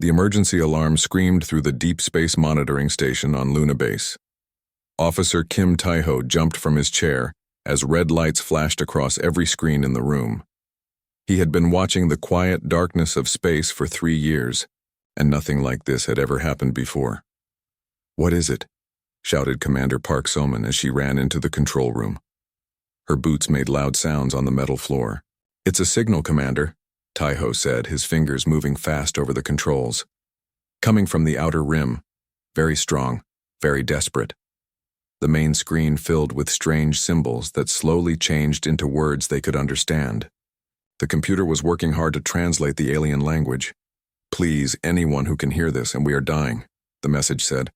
The emergency alarm screamed through the deep space monitoring station on Luna Base. Officer Kim Tae-ho jumped from his chair as red lights flashed across every screen in the room. He had been watching the quiet darkness of space for 3 years, and nothing like this had ever happened before. "What is it?" shouted Commander Park So-min as she ran into the control room. Her boots made loud sounds on the metal floor. "It's a signal, Commander," Tae-ho said, his fingers moving fast over the controls. "Coming from the outer rim. Very strong, very desperate." The main screen filled with strange symbols that slowly changed into words they could understand. The computer was working hard to translate the alien language. "Please, anyone who can hear this, and we are dying," the message said.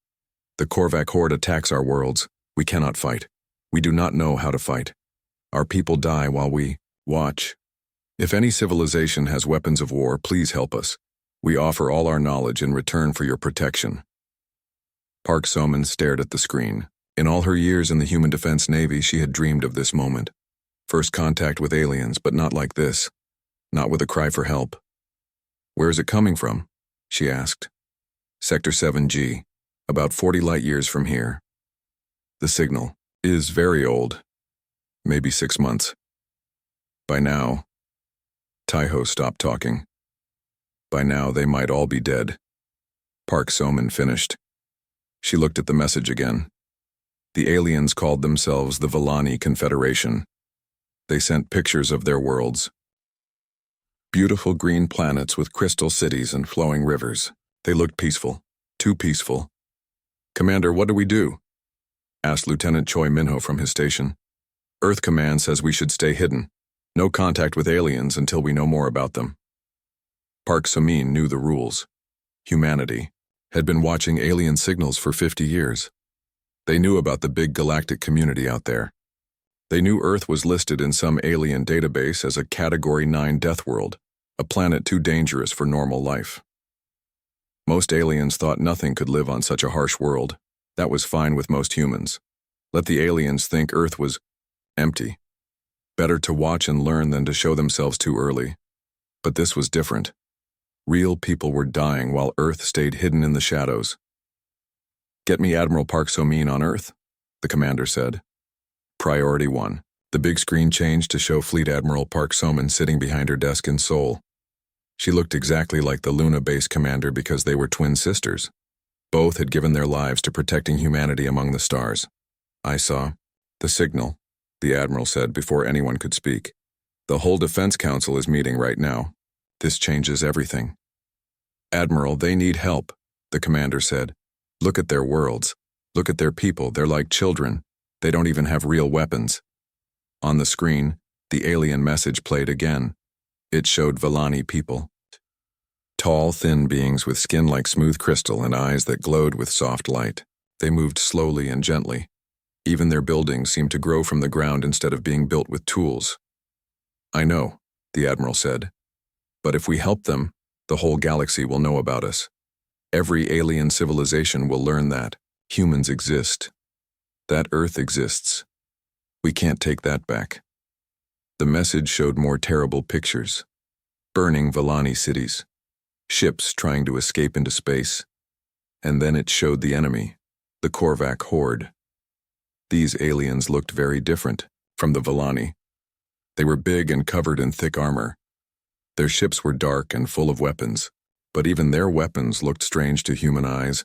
"The Korvac horde attacks our worlds. We cannot fight. We do not know how to fight. Our people die while we watch. If any civilization has weapons of war, please help us. We offer all our knowledge in return for your protection." Park So-min stared at the screen. In all her years in the Human Defense Navy, she had dreamed of this moment. First contact with aliens, but not like this. Not with a cry for help. "Where is it coming from?" she asked. "Sector 7G, about 40 light-years from here. The signal is very old. Maybe 6 months. By now..." Tae-ho stopped talking. "By now, they might all be dead." Park So-min finished. She looked at the message again. The aliens called themselves the Villani Confederation. They sent pictures of their worlds. Beautiful green planets with crystal cities and flowing rivers. They looked peaceful. Too peaceful. "Commander, what do we do?" asked Lieutenant Choi Minho from his station. "Earth Command says we should stay hidden. No contact with aliens until we know more about them." Park So-min knew the rules. Humanity had been watching alien signals for 50 years. They knew about the big galactic community out there. They knew Earth was listed in some alien database as a Category 9 death world, a planet too dangerous for normal life. Most aliens thought nothing could live on such a harsh world. That was fine with most humans. Let the aliens think Earth was empty. Better to watch and learn than to show themselves too early. But this was different. Real people were dying while Earth stayed hidden in the shadows. "Get me Admiral Park So-min on Earth," the commander said. Priority 1. The big screen changed to show Fleet Admiral Park So-min sitting behind her desk in Seoul. She looked exactly like the Luna Base commander because they were twin sisters. Both had given their lives to protecting humanity among the stars. "I saw the signal," the admiral said before anyone could speak. "The whole Defense Council is meeting right now. This changes everything." "Admiral, they need help," the commander said. "Look at their worlds. Look at their people. They're like children. They don't even have real weapons." On the screen, the alien message played again. It showed Villani people. Tall, thin beings with skin like smooth crystal and eyes that glowed with soft light. They moved slowly and gently. Even their buildings seemed to grow from the ground instead of being built with tools. "I know," the admiral said. "But if we help them, the whole galaxy will know about us. Every alien civilization will learn that humans exist. That Earth exists. We can't take that back." The message showed more terrible pictures. Burning Villani cities. Ships trying to escape into space. And then it showed the enemy, the Korvac horde. These aliens looked very different from the Villani. They were big and covered in thick armor. Their ships were dark and full of weapons, but even their weapons looked strange to human eyes,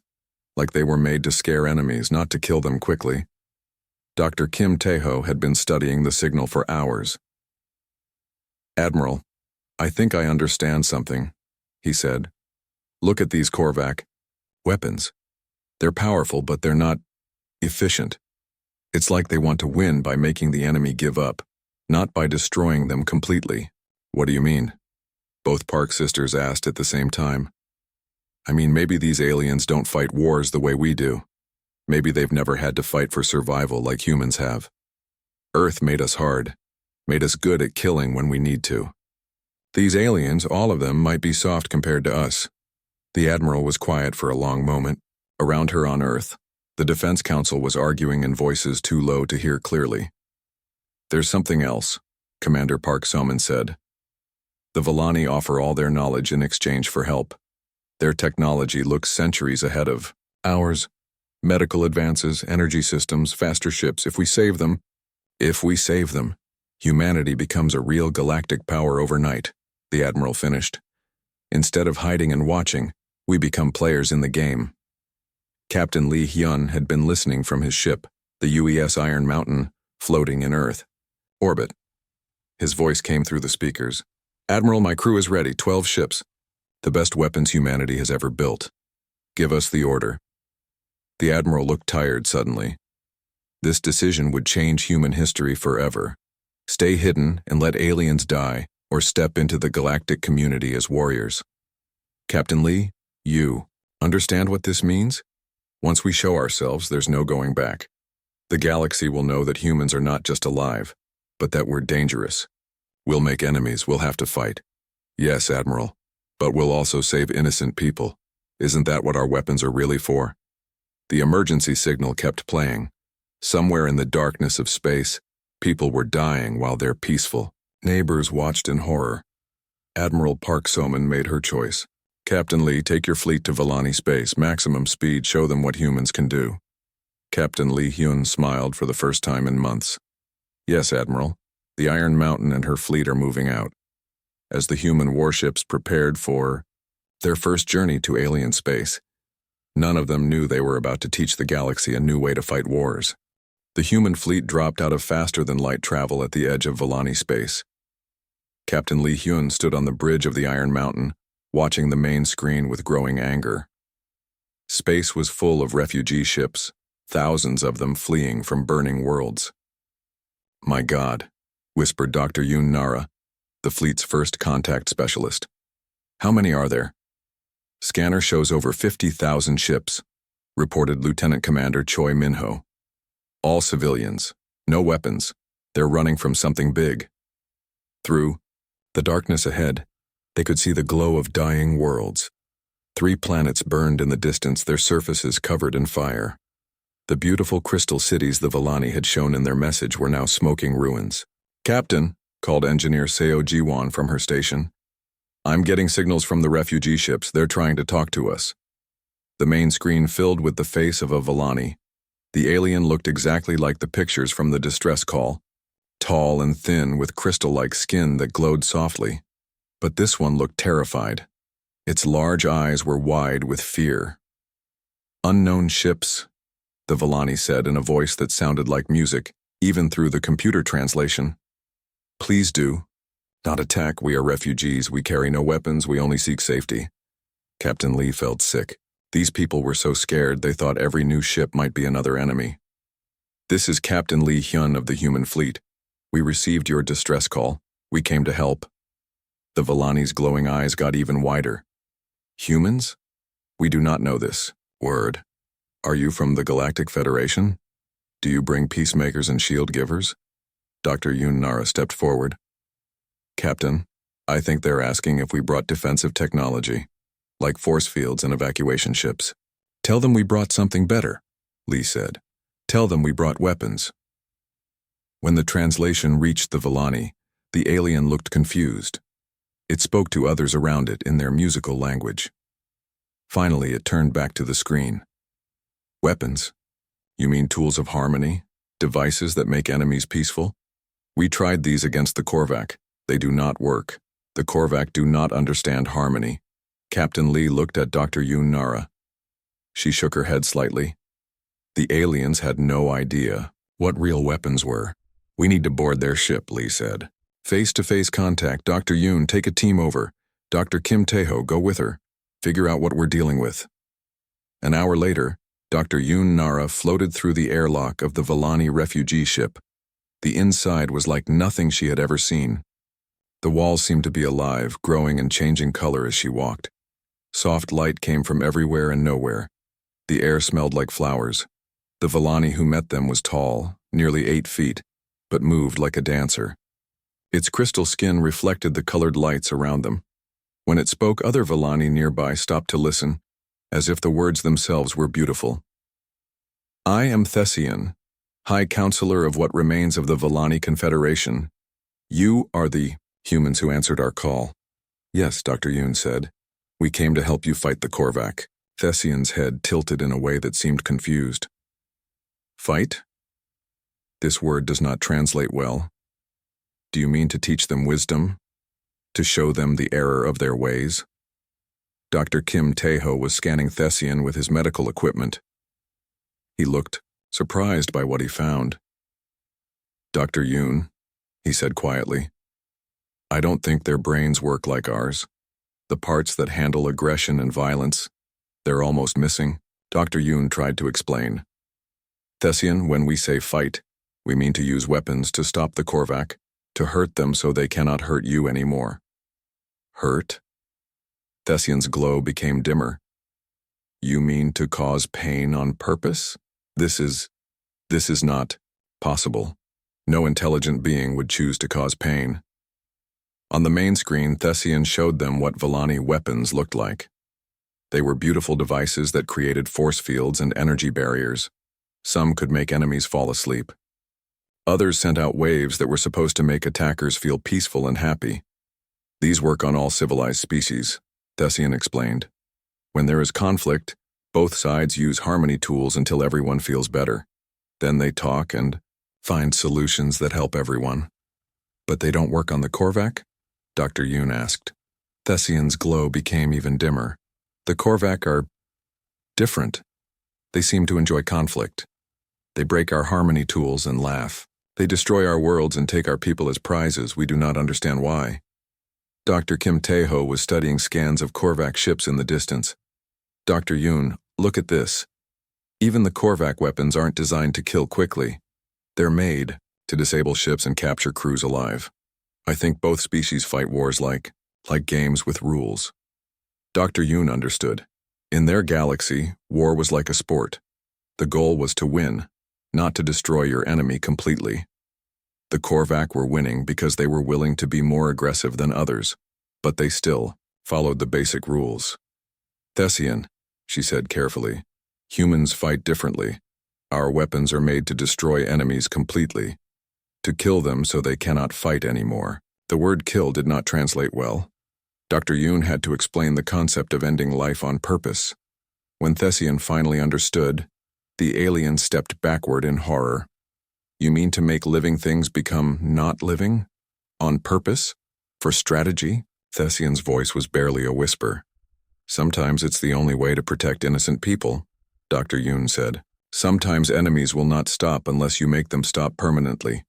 like they were made to scare enemies, not to kill them quickly. Dr. Kim Tae-ho had been studying the signal for hours. "Admiral, I think I understand something," he said. "Look at these Korvac weapons. They're powerful, but they're not efficient. It's like they want to win by making the enemy give up, not by destroying them completely." "What do you mean?" both Park sisters asked at the same time. "I mean, maybe these aliens don't fight wars the way we do. Maybe they've never had to fight for survival like humans have. Earth made us hard, made us good at killing when we need to. These aliens, all of them, might be soft compared to us." The admiral was quiet for a long moment. Around her on Earth, the Defense Council was arguing in voices too low to hear clearly. "There's something else," Commander Park So-min said. "The Villani offer all their knowledge in exchange for help. Their technology looks centuries ahead of ours. Medical advances, energy systems, faster ships. If we save them, humanity becomes a real galactic power overnight, the Admiral finished. Instead of hiding and watching, we become players in the game. Captain Lee Hyun had been listening from his ship, the UES Iron Mountain, floating in Earth orbit. His voice came through the speakers. Admiral, my crew is ready, 12 ships. The best weapons humanity has ever built. Give us the order. The Admiral looked tired suddenly. This decision would change human history forever. Stay hidden and let aliens die, or step into the galactic community as warriors. Captain Lee, you understand what this means? Once we show ourselves, there's no going back. The galaxy will know that humans are not just alive, but that we're dangerous. We'll make enemies, we'll have to fight. Yes, Admiral, but we'll also save innocent people. Isn't that what our weapons are really for? The emergency signal kept playing. Somewhere in the darkness of space, people were dying while they're peaceful. Neighbors watched in horror. Admiral Park Soman made her choice. Captain Lee, take your fleet to Volani space, maximum speed, show them what humans can do. Captain Lee Hyun smiled for the first time in months. Yes, Admiral. The Iron Mountain and her fleet are moving out. As the human warships prepared for their first journey to alien space, none of them knew they were about to teach the galaxy a new way to fight wars. The human fleet dropped out of faster-than-light travel at the edge of Volani space. Captain Lee Hyun stood on the bridge of the Iron Mountain, watching the main screen with growing anger. Space was full of refugee ships, thousands of them fleeing from burning worlds. My God, whispered Dr. Yoon Nara, the fleet's first contact specialist. How many are there? Scanner shows over 50,000 ships, reported Lieutenant Commander Choi Minho. All civilians, no weapons. They're running from something big. Through the darkness ahead, they could see the glow of dying worlds. 3 planets burned in the distance, their surfaces covered in fire. The beautiful crystal cities the Volani had shown in their message were now smoking ruins. Captain, called engineer Seo Jiwon from her station. I'm getting signals from the refugee ships. They're trying to talk to us. The main screen filled with the face of a Volani. The alien looked exactly like the pictures from the distress call. Tall and thin with crystal-like skin that glowed softly. But this one looked terrified. Its large eyes were wide with fear. Unknown ships, the Volani said in a voice that sounded like music, even through the computer translation. Please do. Not attack, we are refugees, we carry no weapons, we only seek safety. Captain Lee felt sick. These people were so scared they thought every new ship might be another enemy. This is Captain Lee Hyun of the human fleet. We received your distress call. We came to help. The Volani's glowing eyes got even wider. Humans? We do not know this. Word. Are you from the Galactic Federation? Do you bring peacemakers and shield givers? Dr. Yoon Nara stepped forward. Captain, I think they're asking if we brought defensive technology, like force fields and evacuation ships. Tell them we brought something better, Lee said. Tell them we brought weapons. When the translation reached the Volani, the alien looked confused. It spoke to others around it in their musical language. Finally, it turned back to the screen. Weapons? You mean tools of harmony? Devices that make enemies peaceful? We tried these against the Korvac. They do not work. The Korvac do not understand harmony. Captain Lee looked at Dr. Yoon Nara. She shook her head slightly. The aliens had no idea what real weapons were. We need to board their ship, Lee said. Face-to-face contact. Dr. Yoon, take a team over. Dr. Kim Tae-ho, go with her. Figure out what we're dealing with. An hour later, Dr. Yoon Nara floated through the airlock of the Volani refugee ship. The inside was like nothing she had ever seen. The walls seemed to be alive, growing and changing color as she walked. Soft light came from everywhere and nowhere. The air smelled like flowers. The Volani who met them was tall, nearly 8 feet, but moved like a dancer. Its crystal skin reflected the colored lights around them. When it spoke, other Volani nearby stopped to listen, as if the words themselves were beautiful. I am Thessian, High Counselor of what remains of the Volani Confederation. You are the humans who answered our call. Yes, Dr. Yoon said. We came to help you fight the Korvac. Thessian's head tilted in a way that seemed confused. Fight? This word does not translate well. Do you mean to teach them wisdom? To show them the error of their ways? Dr. Kim Tae-ho was scanning Thessian with his medical equipment. He looked surprised by what he found. Dr. Yoon, he said quietly, I don't think their brains work like ours. The parts that handle aggression and violence, they're almost missing. Dr. Yoon tried to explain. Thessian, when we say fight, we mean to use weapons to stop the Korvac, to hurt them so they cannot hurt you anymore. Hurt? Thessian's glow became dimmer. You mean to cause pain on purpose? This is not possible. No intelligent being would choose to cause pain. On the main screen, Thessian showed them what Villani weapons looked like. They were beautiful devices that created force fields and energy barriers. Some could make enemies fall asleep. Others sent out waves that were supposed to make attackers feel peaceful and happy. These work on all civilized species, Thessian explained. When there is conflict, both sides use harmony tools until everyone feels better. Then they talk and find solutions that help everyone. But they don't work on the Korvac? Dr. Yoon asked. Thessian's glow became even dimmer. The Korvac are different. They seem to enjoy conflict. They break our harmony tools and laugh. They destroy our worlds and take our people as prizes. We do not understand why. Dr. Kim Tae-ho was studying scans of Korvac ships in the distance. Dr. Yoon, look at this. Even the Korvac weapons aren't designed to kill quickly. They're made to disable ships and capture crews alive. I think both species fight wars like games with rules. Dr. Yoon understood. In their galaxy, war was like a sport. The goal was to win, not to destroy your enemy completely. The Korvac were winning because they were willing to be more aggressive than others, but they still followed the basic rules. Thessian, she said carefully, humans fight differently. Our weapons are made to destroy enemies completely, to kill them so they cannot fight anymore. The word kill did not translate well. Dr. Yoon had to explain the concept of ending life on purpose. When Thessian finally understood, the alien stepped backward in horror. You mean to make living things become not living? On purpose? For strategy? Thessian's voice was barely a whisper. Sometimes it's the only way to protect innocent people, Dr. Yoon said. Sometimes enemies will not stop unless you make them stop permanently.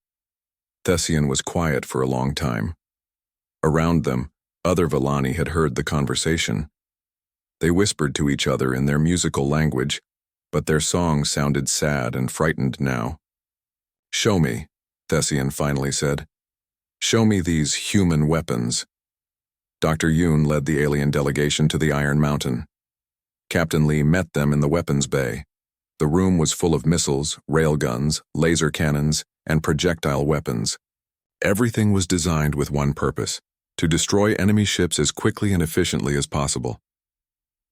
Thessian was quiet for a long time. Around them, other Villani had heard the conversation. They whispered to each other in their musical language, but their songs sounded sad and frightened now. Show me, Thessian finally said. Show me these human weapons. Dr. Yoon led the alien delegation to the Iron Mountain. Captain Lee met them in the weapons bay. The room was full of missiles, railguns, laser cannons, and projectile weapons. Everything was designed with one purpose: to destroy enemy ships as quickly and efficiently as possible.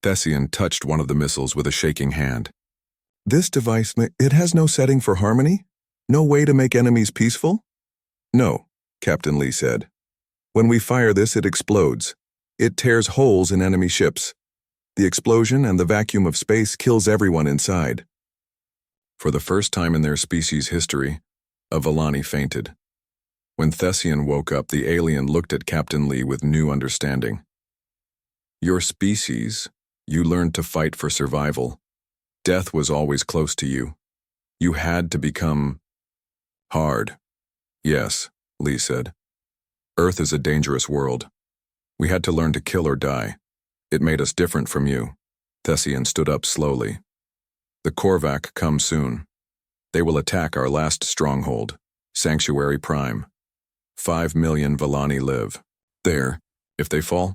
Thessian touched one of the missiles with a shaking hand. This device, it has no setting for harmony? No way to make enemies peaceful? No, Captain Lee said. When we fire this, it explodes. It tears holes in enemy ships. The explosion and the vacuum of space kills everyone inside. For the first time in their species' history, a Villani fainted. When Thessian woke up, the alien looked at Captain Lee with new understanding. Your species, you learned to fight for survival. Death was always close to you. You had to become hard. Yes, Lee said. Earth is a dangerous world. We had to learn to kill or die. It made us different from you. Thessian stood up slowly. The Korvac come soon. They will attack our last stronghold, Sanctuary Prime. 5 million Villani live. There, if they fall,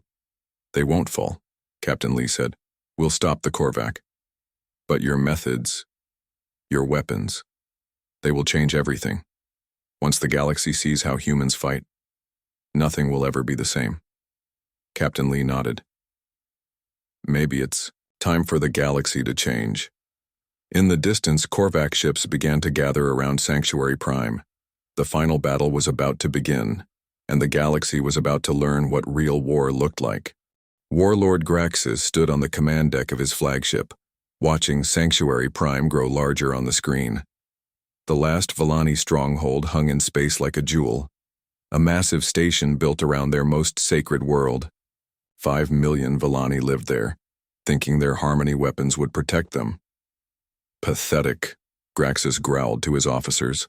they won't fall, Captain Lee said. We'll stop the Korvac. But your methods, your weapons, they will change everything. Once the galaxy sees how humans fight, nothing will ever be the same. Captain Lee nodded. Maybe it's time for the galaxy to change. In the distance, Korvac ships began to gather around Sanctuary Prime. The final battle was about to begin, and the galaxy was about to learn what real war looked like. Warlord Graxus stood on the command deck of his flagship, watching Sanctuary Prime grow larger on the screen. The last Villani stronghold hung in space like a jewel, a massive station built around their most sacred world. 5 million Villani lived there, thinking their Harmony weapons would protect them. Pathetic, Graxus growled to his officers.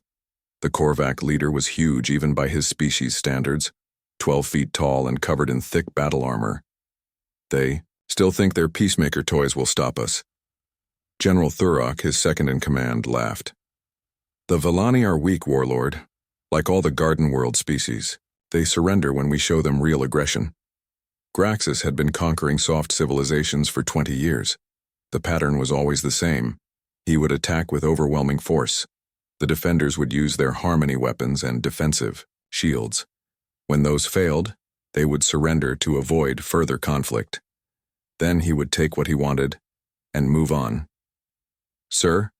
The Korvac leader was huge even by his species standards, 12 feet tall and covered in thick battle armor. They still think their peacemaker toys will stop us. General Thurok, his second-in-command, laughed. The Villani are weak, Warlord. Like all the Garden World species, they surrender when we show them real aggression. Graxus had been conquering soft civilizations for 20 years. The pattern was always the same. He would attack with overwhelming force. The defenders would use their Harmony weapons and defensive shields. When those failed, they would surrender to avoid further conflict. Then he would take what he wanted and move on. "Sir,"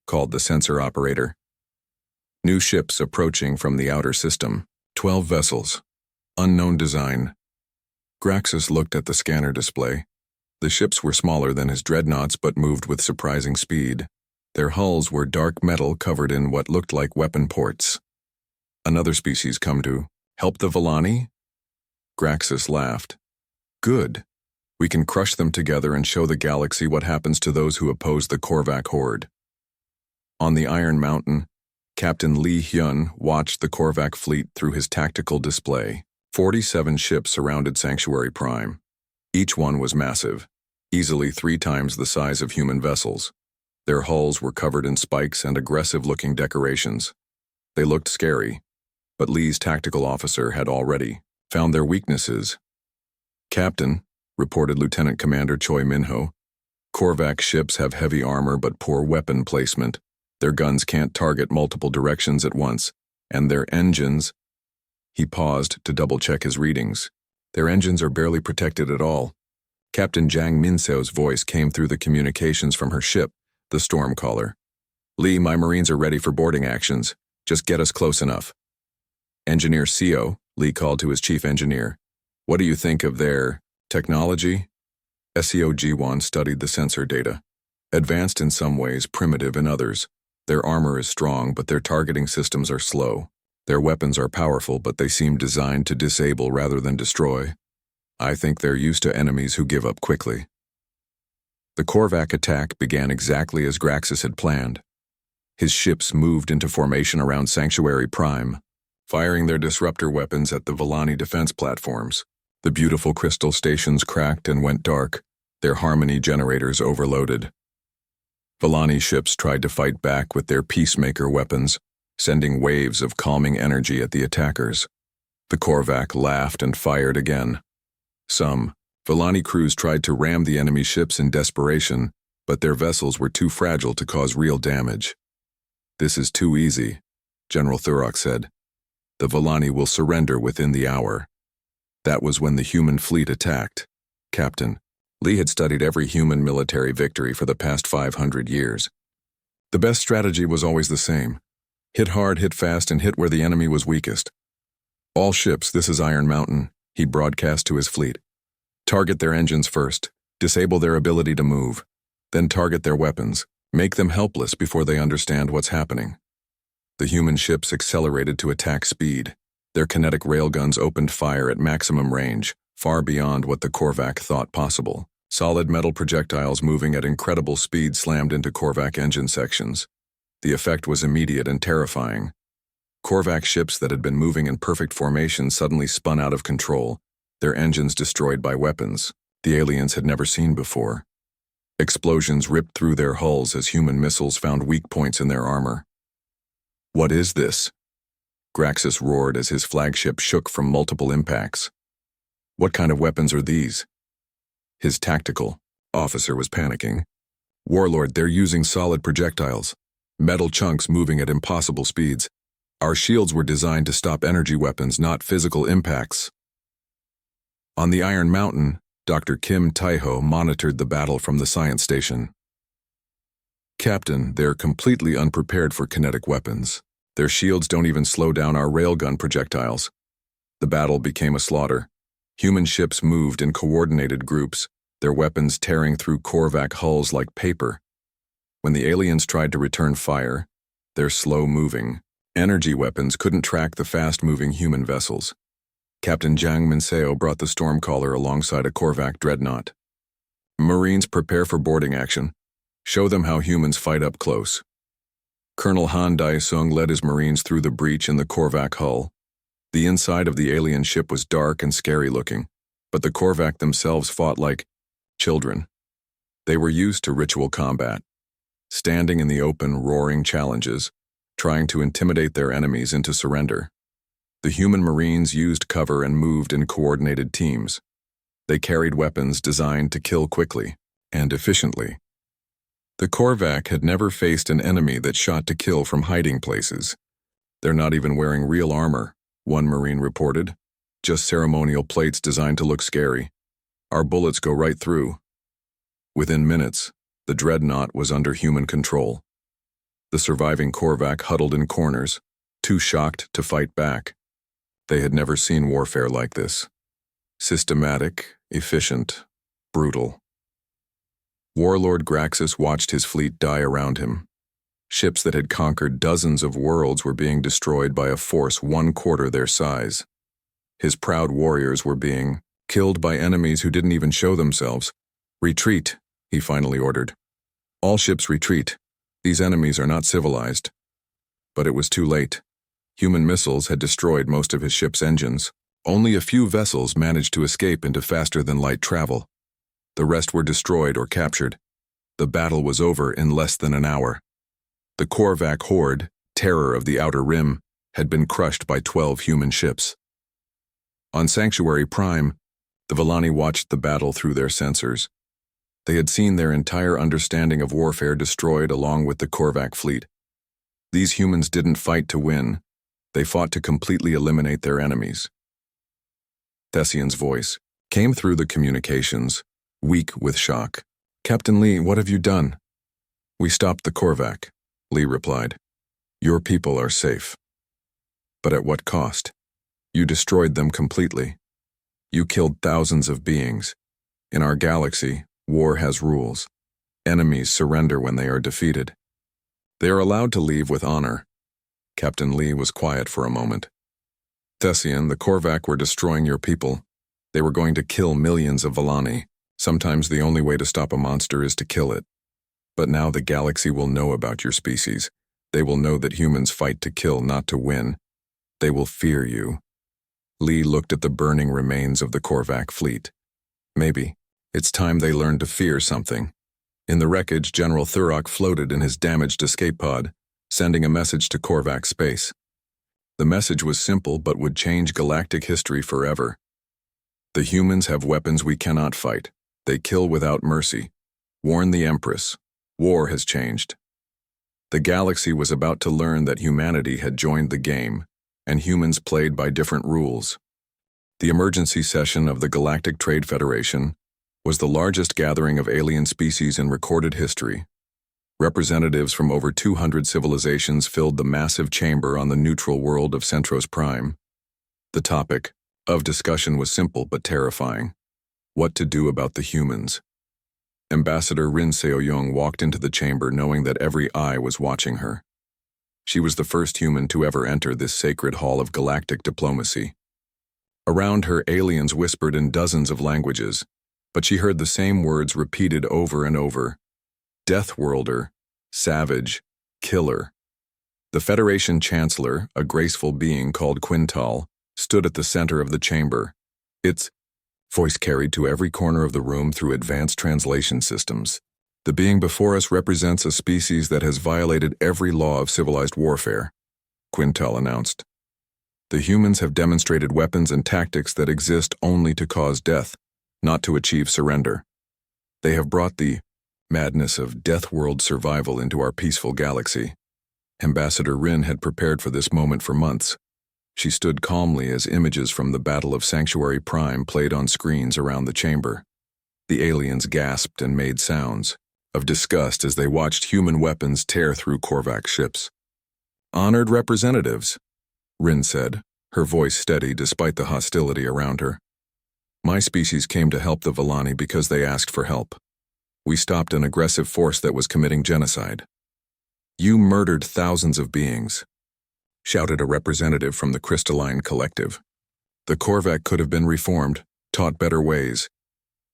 called the sensor operator. New ships approaching from the outer system. 12 vessels. Unknown design. Graxus looked at the scanner display. The ships were smaller than his dreadnoughts but moved with surprising speed. Their hulls were dark metal covered in what looked like weapon ports. Another species come to help the Villani? Graxus laughed. Good. We can crush them together and show the galaxy what happens to those who oppose the Korvac horde. On the Iron Mountain, Captain Lee Hyun watched the Korvac fleet through his tactical display. 47 ships surrounded Sanctuary Prime. Each one was massive, easily 3 times the size of human vessels. Their hulls were covered in spikes and aggressive-looking decorations. They looked scary, but Lee's tactical officer had already found their weaknesses. "Captain," reported Lieutenant Commander Choi Minho, "Korvac ships have heavy armor but poor weapon placement. Their guns can't target multiple directions at once, and their engines—" He paused to double-check his readings. "Their engines are barely protected at all." Captain Jang Minseo's voice came through the communications from her ship, the Stormcaller. "Lee, my Marines are ready for boarding actions. Just get us close enough." "Engineer Seo," Lee called to his chief engineer. "What do you think of their technology?" Seo Jiwon studied the sensor data. "Advanced in some ways, primitive in others. Their armor is strong, but their targeting systems are slow. Their weapons are powerful, but they seem designed to disable rather than destroy. I think they're used to enemies who give up quickly." The Korvac attack began exactly as Graxus had planned. His ships moved into formation around Sanctuary Prime, firing their disruptor weapons at the Villani defense platforms. The beautiful crystal stations cracked and went dark, their Harmony generators overloaded. Villani ships tried to fight back with their peacemaker weapons, sending waves of calming energy at the attackers. The Korvac laughed and fired again. Some Villani crews tried to ram the enemy ships in desperation, but their vessels were too fragile to cause real damage. "This is too easy," General Thurok said. "The Villani will surrender within the hour." That was when the human fleet attacked. Captain, Lee had studied every human military victory for the past 500 years. The best strategy was always the same. Hit hard, hit fast, and hit where the enemy was weakest. "All ships, this is Iron Mountain," he broadcast to his fleet. "Target their engines first, disable their ability to move, then target their weapons, make them helpless before they understand what's happening." The human ships accelerated to attack speed. Their kinetic railguns opened fire at maximum range, far beyond what the Korvac thought possible. Solid metal projectiles moving at incredible speed slammed into Korvac engine sections. The effect was immediate and terrifying. Korvac ships that had been moving in perfect formation suddenly spun out of control, their engines destroyed by weapons the aliens had never seen before. Explosions ripped through their hulls as human missiles found weak points in their armor. "What is this?" Graxus roared as his flagship shook from multiple impacts. "What kind of weapons are these?" His tactical officer was panicking. "Warlord, they're using solid projectiles. Metal chunks moving at impossible speeds. Our shields were designed to stop energy weapons, not physical impacts." On the Iron Mountain, Dr. Kim Tae-ho monitored the battle from the science station. "Captain, they're completely unprepared for kinetic weapons. Their shields don't even slow down our railgun projectiles." The battle became a slaughter. Human ships moved in coordinated groups, their weapons tearing through Korvac hulls like paper. When the aliens tried to return fire, their slow-moving, energy weapons couldn't track the fast-moving human vessels. Captain Zhang Minseo brought the Stormcaller alongside a Korvac dreadnought. Marines, prepare for boarding action. Show them how humans fight up close. Colonel Han Daisung led his Marines through the breach in the Korvac hull. The inside of the alien ship was dark and scary-looking, but the Korvac themselves fought like children. They were used to ritual combat, standing in the open, roaring challenges, trying to intimidate their enemies into surrender. The human Marines used cover and moved in coordinated teams. They carried weapons designed to kill quickly and efficiently. The Korvac had never faced an enemy that shot to kill from hiding places. They're not even wearing real armor, one Marine reported. Just ceremonial plates designed to look scary. Our bullets go right through. Within minutes, the dreadnought was under human control. The surviving Korvac huddled in corners, too shocked to fight back. They had never seen warfare like this. Systematic, efficient, brutal. Warlord Graxus watched his fleet die around him. Ships that had conquered dozens of worlds were being destroyed by a force 1/4 their size. His proud warriors were being killed by enemies who didn't even show themselves. Retreat, he finally ordered. All ships retreat. These enemies are not civilized. But it was too late. Human missiles had destroyed most of his ship's engines. Only a few vessels managed to escape into faster-than-light travel. The rest were destroyed or captured. The battle was over in less than an hour. The Korvac horde, terror of the Outer Rim, had been crushed by 12 human ships. On Sanctuary Prime, the Villani watched the battle through their sensors. They had seen their entire understanding of warfare destroyed along with the Korvac fleet. These humans didn't fight to win. They fought to completely eliminate their enemies. Thessian's voice came through the communications, weak with shock. Captain Lee, what have you done? We stopped the Korvac, Lee replied. Your people are safe. But at what cost? You destroyed them completely. You killed thousands of beings. In our galaxy, war has rules. Enemies surrender when they are defeated. They are allowed to leave with honor. Captain Lee was quiet for a moment. Thessian, the Korvac were destroying your people. They were going to kill millions of Villani. Sometimes the only way to stop a monster is to kill it. But now the galaxy will know about your species. They will know that humans fight to kill, not to win. They will fear you. Lee looked at the burning remains of the Korvac fleet. Maybe it's time they learned to fear something. In the wreckage, General Thurok floated in his damaged escape pod, sending a message to Korvac space. The message was simple but would change galactic history forever. The humans have weapons we cannot fight. They kill without mercy. Warn the Empress. War has changed. The galaxy was about to learn that humanity had joined the game, and humans played by different rules. The emergency session of the Galactic Trade Federation was the largest gathering of alien species in recorded history. Representatives from over 200 civilizations filled the massive chamber on the neutral world of Centros Prime. The topic of discussion was simple but terrifying. What to do about the humans? Ambassador Rin Seoyoung walked into the chamber knowing that every eye was watching her. She was the first human to ever enter this sacred hall of galactic diplomacy. Around her, aliens whispered in dozens of languages, but she heard the same words repeated over and over. Deathworlder, savage, killer. The Federation Chancellor, a graceful being called Quintal, stood at the center of the chamber. Its voice carried to every corner of the room through advanced translation systems. The being before us represents a species that has violated every law of civilized warfare, Quintal announced. The humans have demonstrated weapons and tactics that exist only to cause death, not to achieve surrender. They have brought the madness of Deathworld survival into our peaceful galaxy. Ambassador Rin had prepared for this moment for months. She stood calmly as images from the Battle of Sanctuary Prime played on screens around the chamber. The aliens gasped and made sounds of disgust as they watched human weapons tear through Korvac ships. Honored representatives, Rin said, her voice steady despite the hostility around her. My species came to help the Villani because they asked for help. We stopped an aggressive force that was committing genocide. You murdered thousands of beings, shouted a representative from the Crystalline Collective. The Korvac could have been reformed, taught better ways.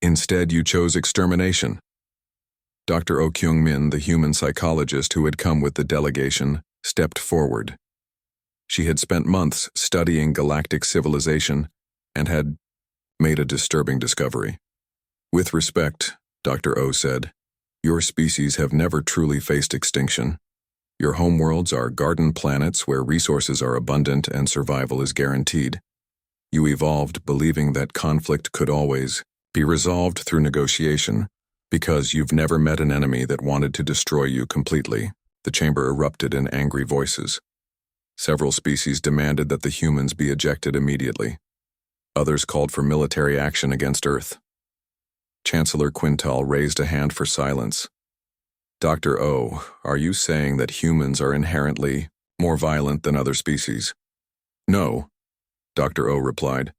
Instead, you chose extermination. Dr. Oh Kyung-min, the human psychologist who had come with the delegation, stepped forward. She had spent months studying galactic civilization and had made a disturbing discovery. With respect, Dr. Oh said, your species have never truly faced extinction. Your homeworlds are garden planets where resources are abundant and survival is guaranteed. You evolved believing that conflict could always be resolved through negotiation because you've never met an enemy that wanted to destroy you completely. The chamber erupted in angry voices. Several species demanded that the humans be ejected immediately. Others called for military action against Earth. Chancellor Quintal raised a hand for silence. Dr. O, are you saying that humans are inherently more violent than other species? No, Dr. O replied.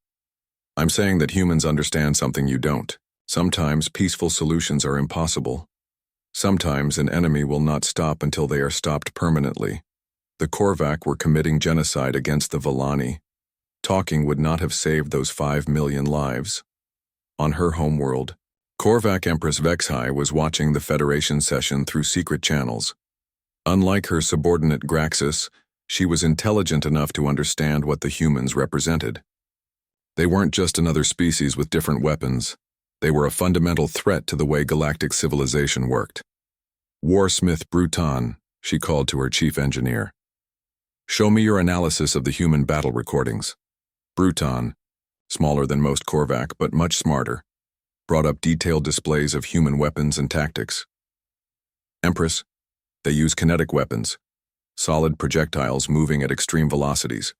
I'm saying that humans understand something you don't. Sometimes peaceful solutions are impossible. Sometimes an enemy will not stop until they are stopped permanently. The Korvac were committing genocide against the Villani. Talking would not have saved those 5 million lives. On her homeworld, Korvac Empress Vexhai was watching the Federation session through secret channels. Unlike her subordinate Graxus, she was intelligent enough to understand what the humans represented. They weren't just another species with different weapons. They were a fundamental threat to the way galactic civilization worked. Warsmith Bruton, she called to her chief engineer. Show me your analysis of the human battle recordings. Bruton, smaller than most Korvac but much smarter, brought up detailed displays of human weapons and tactics. Empress, they use kinetic weapons, solid projectiles moving at extreme velocities.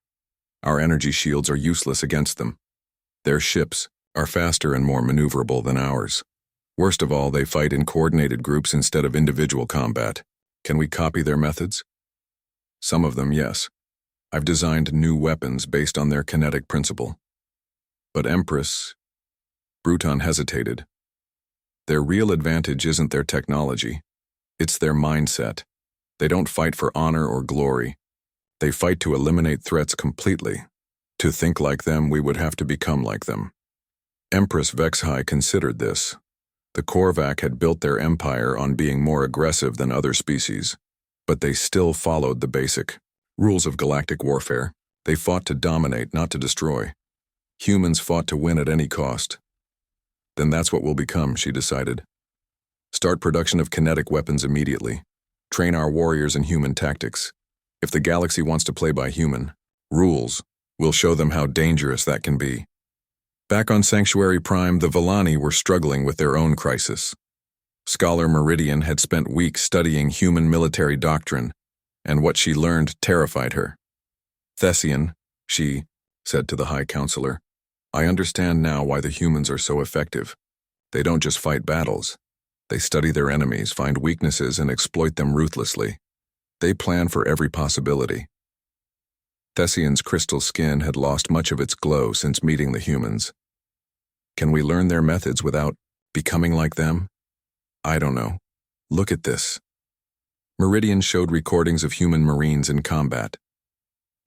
Our energy shields are useless against them. Their ships are faster and more maneuverable than ours. Worst of all, they fight in coordinated groups instead of individual combat. Can we copy their methods? Some of them, yes. I've designed new weapons based on their kinetic principle. But Empress, Bruton hesitated. Their real advantage isn't their technology. It's their mindset. They don't fight for honor or glory. They fight to eliminate threats completely. To think like them, we would have to become like them. Empress Vexhai considered this. The Korvac had built their empire on being more aggressive than other species, but they still followed the basic rules of galactic warfare. They fought to dominate, not to destroy. Humans fought to win at any cost. Then that's what we'll become, she decided. Start production of kinetic weapons immediately. Train our warriors in human tactics. If the galaxy wants to play by human rules, we'll show them how dangerous that can be. Back on Sanctuary Prime, the Villani were struggling with their own crisis. Scholar Meridian had spent weeks studying human military doctrine, and what she learned terrified her. Thessian, she said to the High Counselor, I understand now why the humans are so effective. They don't just fight battles. They study their enemies, find weaknesses, and exploit them ruthlessly. They plan for every possibility. Thessian's crystal skin had lost much of its glow since meeting the humans. Can we learn their methods without becoming like them? I don't know. Look at this. Meridian showed recordings of human Marines in combat.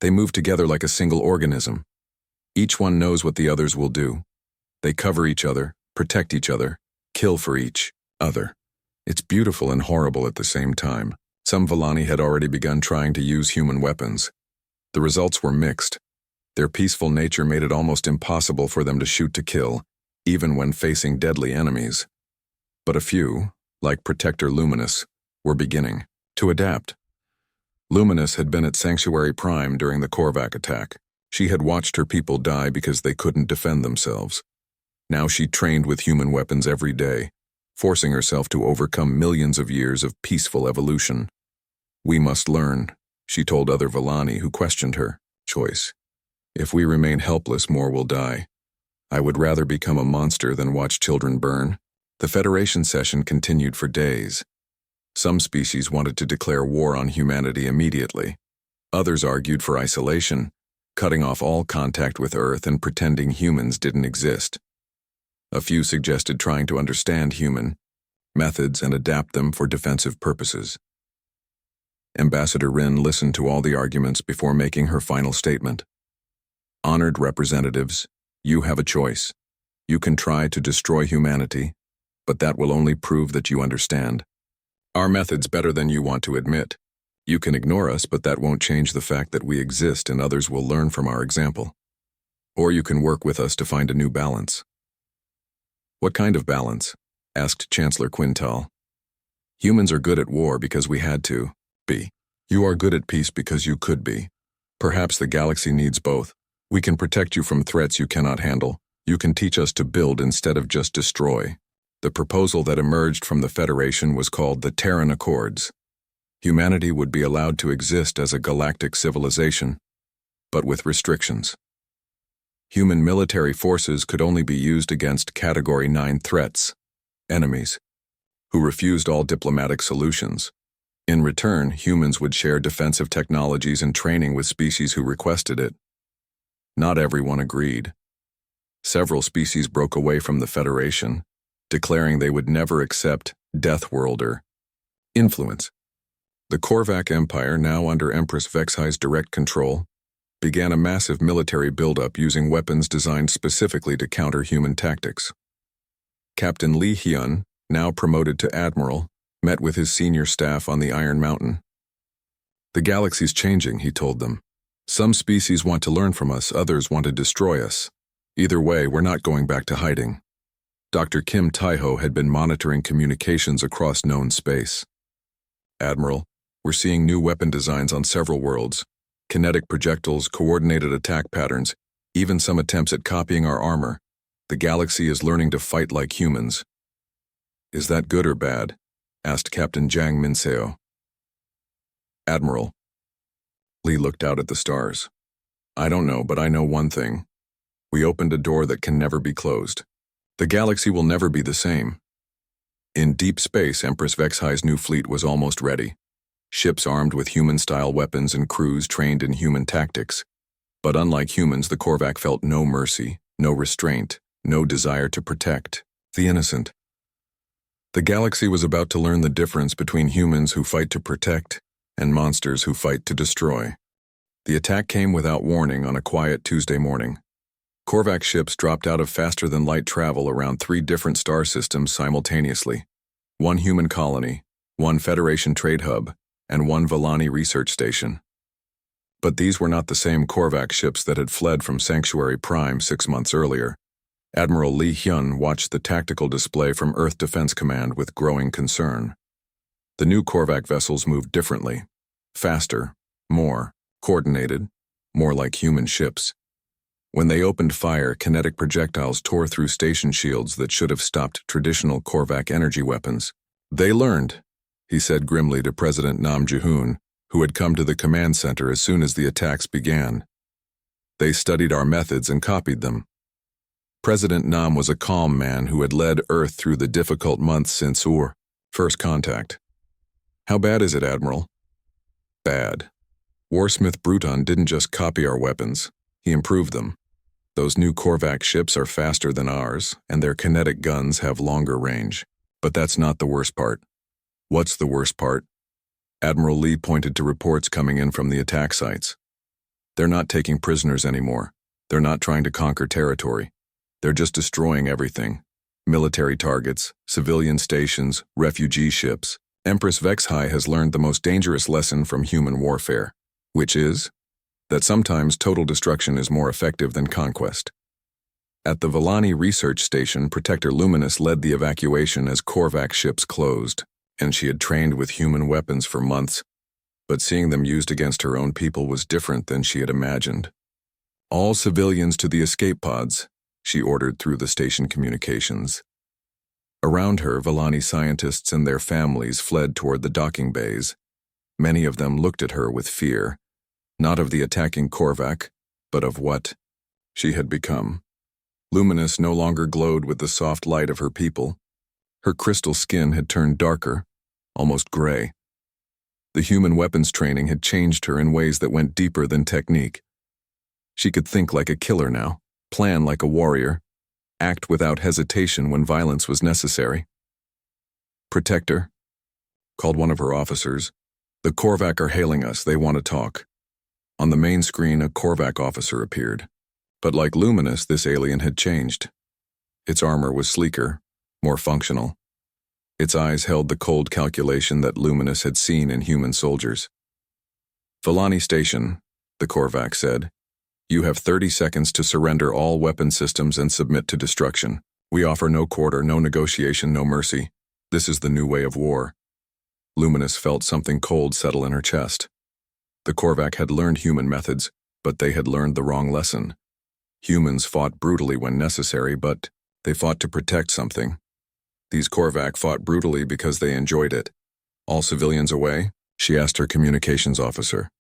They move together like a single organism. Each one knows what the others will do. They cover each other, protect each other, kill for each other. It's beautiful and horrible at the same time. Some Villani had already begun trying to use human weapons. The results were mixed. Their peaceful nature made it almost impossible for them to shoot to kill, even when facing deadly enemies. But a few, like Protector Luminous, were beginning to adapt. Luminous had been at Sanctuary Prime during the Korvac attack. She had watched her people die because they couldn't defend themselves. Now she trained with human weapons every day, forcing herself to overcome millions of years of peaceful evolution. We must learn, she told other Villani who questioned her choice. If we remain helpless, more will die. I would rather become a monster than watch children burn. The Federation session continued for days. Some species wanted to declare war on humanity immediately. Others argued for isolation, cutting off all contact with Earth and pretending humans didn't exist. A few suggested trying to understand human methods and adapt them for defensive purposes. Ambassador Rin listened to all the arguments before making her final statement. Honored representatives, you have a choice. You can try to destroy humanity, but that will only prove that you understand our methods better than you want to admit. You can ignore us, but that won't change the fact that we exist and others will learn from our example. Or you can work with us to find a new balance. What kind of balance? Asked Chancellor Quintal. Humans are good at war because we had to be. You are good at peace because you could be. Perhaps the galaxy needs both. We can protect you from threats you cannot handle. You can teach us to build instead of just destroy. The proposal that emerged from the Federation was called the Terran Accords. Humanity would be allowed to exist as a galactic civilization, but with restrictions. Human military forces could only be used against Category 9 threats, enemies, who refused all diplomatic solutions. In return, humans would share defensive technologies and training with species who requested it. Not everyone agreed. Several species broke away from the Federation, declaring they would never accept Deathworlder influence. The Korvac Empire, now under Empress Vexai's direct control, began a massive military buildup using weapons designed specifically to counter human tactics. Captain Li Hyun, now promoted to Admiral, met with his senior staff on the Iron Mountain. The galaxy's changing, he told them. Some species want to learn from us, others want to destroy us. Either way, we're not going back to hiding. Dr. Kim Taiho had been monitoring communications across known space. Admiral, we're seeing new weapon designs on several worlds. Kinetic projectiles, coordinated attack patterns, even some attempts at copying our armor. The galaxy is learning to fight like humans. Is that good or bad? Asked Captain Jiang Minseo. Admiral. Li looked out at the stars. I don't know, but I know one thing. We opened a door that can never be closed. The galaxy will never be the same. In deep space, Empress Vexai's new fleet was almost ready. Ships armed with human-style weapons and crews trained in human tactics. But unlike humans, the Korvac felt no mercy, no restraint, no desire to protect the innocent. The galaxy was about to learn the difference between humans who fight to protect and monsters who fight to destroy. The attack came without warning on a quiet Tuesday morning. Korvac ships dropped out of faster-than-light travel around 3 different star systems simultaneously. 1 human colony, 1 Federation trade hub, and 1 Villani research station. But these were not the same Korvac ships that had fled from Sanctuary Prime 6 months earlier. Admiral Li Hyun watched the tactical display from Earth Defense Command with growing concern. The new Korvac vessels moved differently, faster, more coordinated, more like human ships. When they opened fire, kinetic projectiles tore through station shields that should have stopped traditional Korvac energy weapons. They learned, he said grimly to President Nam Jae-hoon, who had come to the command center as soon as the attacks began. They studied our methods and copied them. President Nam was a calm man who had led Earth through the difficult months since first contact. How bad is it, Admiral? Bad. Warsmith Bruton didn't just copy our weapons, he improved them. Those new Korvac ships are faster than ours, and their kinetic guns have longer range. But that's not the worst part. What's the worst part? Admiral Lee pointed to reports coming in from the attack sites. They're not taking prisoners anymore. They're not trying to conquer territory. They're just destroying everything. Military targets, civilian stations, refugee ships. Empress Vexai has learned the most dangerous lesson from human warfare, which is that sometimes total destruction is more effective than conquest. At the Villani research station, Protector Luminous led the evacuation as Korvac ships closed, and she had trained with human weapons for months, but seeing them used against her own people was different than she had imagined. All civilians to the escape pods, she ordered through the station communications. Around her, Villani scientists and their families fled toward the docking bays. Many of them looked at her with fear, not of the attacking Korvac, but of what she had become. Luminous no longer glowed with the soft light of her people. Her crystal skin had turned darker, almost gray. The human weapons training had changed her in ways that went deeper than technique. She could think like a killer now, plan like a warrior. Act without hesitation when violence was necessary. Protector, called one of her officers. The Korvac are hailing us, they want to talk. On the main screen, a Korvac officer appeared. But like Luminous, this alien had changed. Its armor was sleeker, more functional. Its eyes held the cold calculation that Luminous had seen in human soldiers. Villani Station, the Korvac said. You have 30 seconds to surrender all weapon systems and submit to destruction. We offer no quarter, no negotiation, no mercy. This is the new way of war. Luminous felt something cold settle in her chest. The Korvac had learned human methods, but they had learned the wrong lesson. Humans fought brutally when necessary, but they fought to protect something. These Korvac fought brutally because they enjoyed it. All civilians away? She asked her communications officer.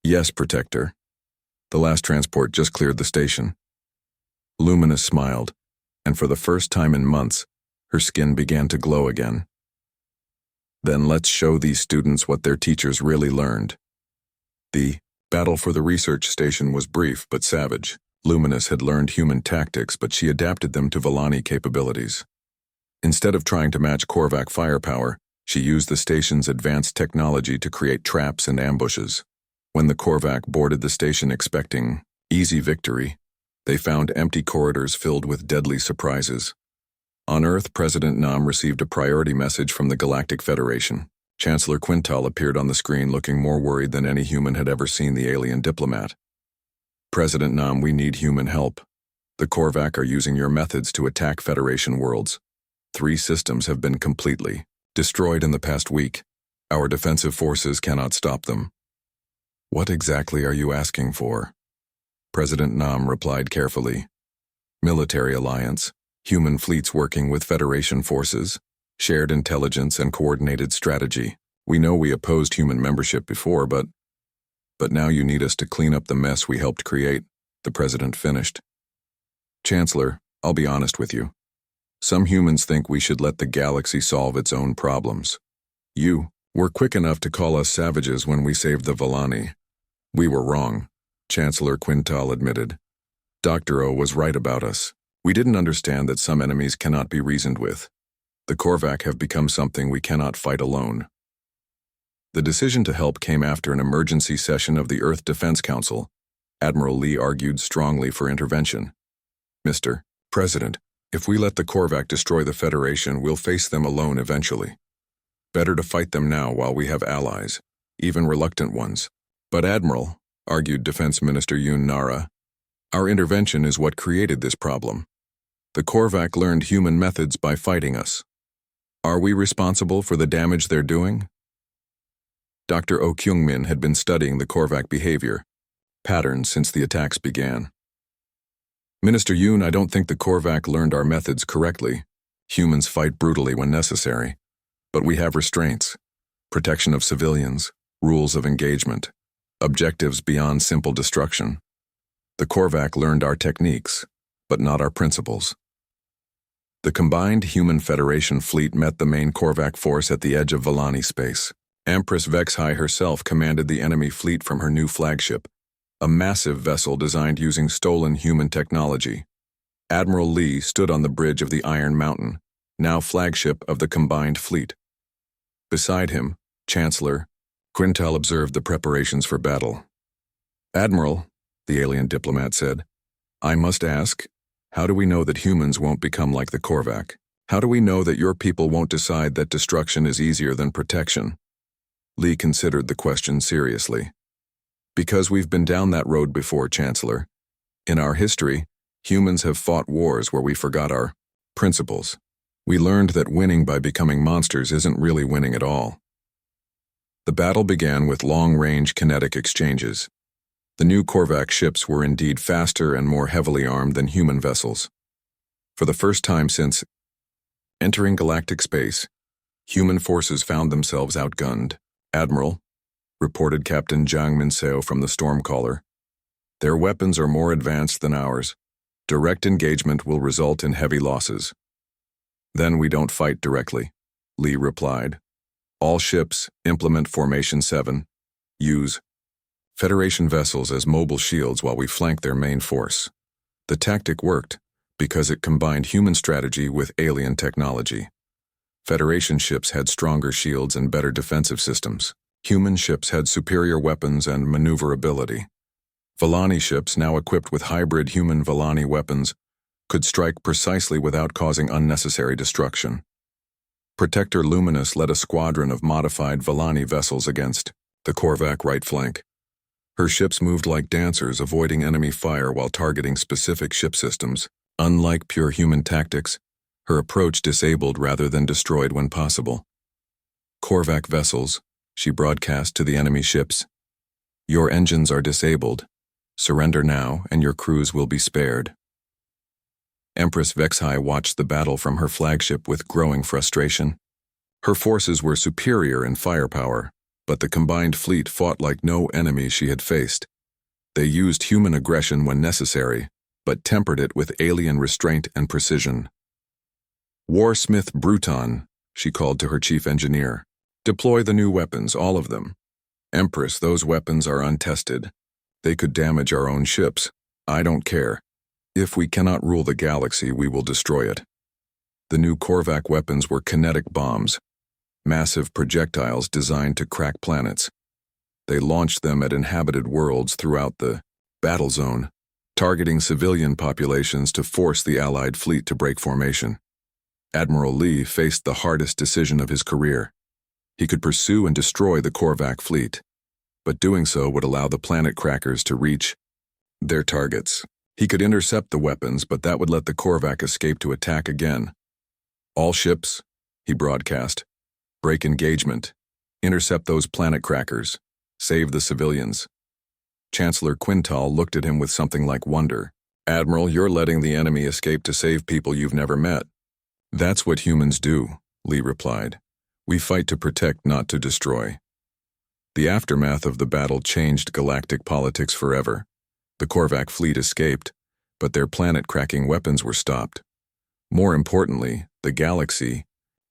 Yes, Protector. The last transport just cleared the station. Luminous smiled, and for the first time in months, her skin began to glow again. Then let's show these students what their teachers really learned. The battle for the research station was brief but savage. Luminous had learned human tactics, but she adapted them to Villani capabilities. Instead of trying to match Korvac firepower, she used the station's advanced technology to create traps and ambushes. When the Korvac boarded the station expecting easy victory, they found empty corridors filled with deadly surprises. On Earth, President Nam received a priority message from the Galactic Federation. Chancellor Quintal appeared on the screen looking more worried than any human had ever seen the alien diplomat. President Nam, we need human help. The Korvac are using your methods to attack Federation worlds. 3 systems have been completely destroyed in the past week. Our defensive forces cannot stop them. What exactly are you asking for? President Nam replied carefully. Military alliance, human fleets working with Federation forces, shared intelligence and coordinated strategy. We know we opposed human membership before, but now you need us to clean up the mess we helped create, the president finished. Chancellor, I'll be honest with you. Some humans think we should let the galaxy solve its own problems. You were quick enough to call us savages when we saved the Villani. We were wrong, Chancellor Quintal admitted. Dr. O was right about us. We didn't understand that some enemies cannot be reasoned with. The Korvac have become something we cannot fight alone. The decision to help came after an emergency session of the Earth Defense Council. Admiral Lee argued strongly for intervention. Mr. President, if we let the Korvac destroy the Federation, we'll face them alone eventually. Better to fight them now while we have allies, even reluctant ones. But Admiral, argued Defense Minister Yoon Nara, our intervention is what created this problem. The Korvac learned human methods by fighting us. Are we responsible for the damage they're doing? Dr. Oh Kyung-min had been studying the Korvac behavior patterns since the attacks began. Minister Yoon, I don't think the Korvac learned our methods correctly. Humans fight brutally when necessary. But we have restraints, protection of civilians, rules of engagement, objectives beyond simple destruction. The Korvac learned our techniques, but not our principles. The combined Human Federation fleet met the main Korvac force at the edge of Villani space. Empress Vexhai herself commanded the enemy fleet from her new flagship, a massive vessel designed using stolen human technology. Admiral Lee stood on the bridge of the Iron Mountain, now flagship of the combined fleet. Beside him, Chancellor Quintal observed the preparations for battle. Admiral, the alien diplomat said, I must ask, how do we know that humans won't become like the Korvac? How do we know that your people won't decide that destruction is easier than protection? Lee considered the question seriously. Because we've been down that road before, Chancellor. In our history, humans have fought wars where we forgot our principles. We learned that winning by becoming monsters isn't really winning at all. The battle began with long-range kinetic exchanges. The new Korvac ships were indeed faster and more heavily armed than human vessels. For the first time since entering galactic space, human forces found themselves outgunned. Admiral, reported Captain Zhang Minseo from the Stormcaller, their weapons are more advanced than ours. Direct engagement will result in heavy losses. Then we don't fight directly, Lee replied. All ships implement Formation 7, use Federation vessels as mobile shields while we flank their main force. The tactic worked, because it combined human strategy with alien technology. Federation ships had stronger shields and better defensive systems. Human ships had superior weapons and maneuverability. Volani ships, now equipped with hybrid human Volani weapons, could strike precisely without causing unnecessary destruction. Protector Luminous led a squadron of modified Volani vessels against the Korvac right flank. Her ships moved like dancers, avoiding enemy fire while targeting specific ship systems. Unlike pure human tactics, her approach disabled rather than destroyed when possible. Korvac vessels, she broadcast to the enemy ships. Your engines are disabled. Surrender now, and your crews will be spared. Empress Vexhai watched the battle from her flagship with growing frustration. Her forces were superior in firepower, but the combined fleet fought like no enemy she had faced. They used human aggression when necessary, but tempered it with alien restraint and precision. Warsmith Bruton, she called to her chief engineer. Deploy the new weapons, all of them. Empress, those weapons are untested. They could damage our own ships. I don't care. If we cannot rule the galaxy, we will destroy it. The new Korvac weapons were kinetic bombs, massive projectiles designed to crack planets. They launched them at inhabited worlds throughout the battle zone, targeting civilian populations to force the Allied fleet to break formation. Admiral Lee faced the hardest decision of his career. He could pursue and destroy the Korvac fleet, but doing so would allow the planet crackers to reach their targets. He could intercept the weapons, but that would let the Korvac escape to attack again. All ships, he broadcast, break engagement, intercept those planet crackers, save the civilians. Chancellor Quintal looked at him with something like wonder. Admiral, you're letting the enemy escape to save people you've never met. That's what humans do, Lee replied. We fight to protect, not to destroy. The aftermath of the battle changed galactic politics forever. The Korvac fleet escaped, but their planet-cracking weapons were stopped. More importantly, the galaxy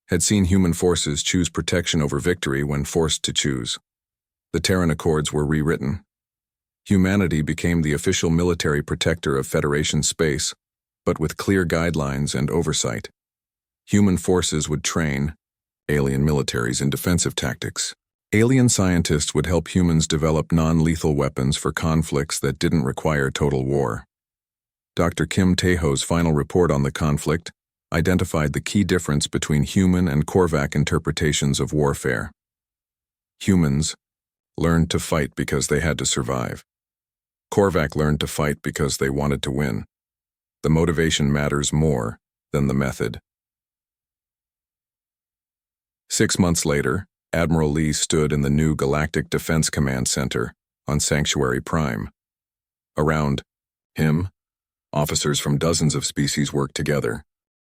had seen human forces choose protection over victory when forced to choose. The Terran Accords were rewritten. Humanity became the official military protector of Federation space, but with clear guidelines and oversight. Human forces would train alien militaries in defensive tactics. Alien scientists would help humans develop non-lethal weapons for conflicts that didn't require total war. Dr. Kim Taeho's final report on the conflict identified the key difference between human and Korvac interpretations of warfare. Humans learned to fight because they had to survive. Korvac learned to fight because they wanted to win. The motivation matters more than the method. 6 months later, Admiral Lee stood in the new Galactic Defense Command Center on Sanctuary Prime. Around him, officers from dozens of species worked together.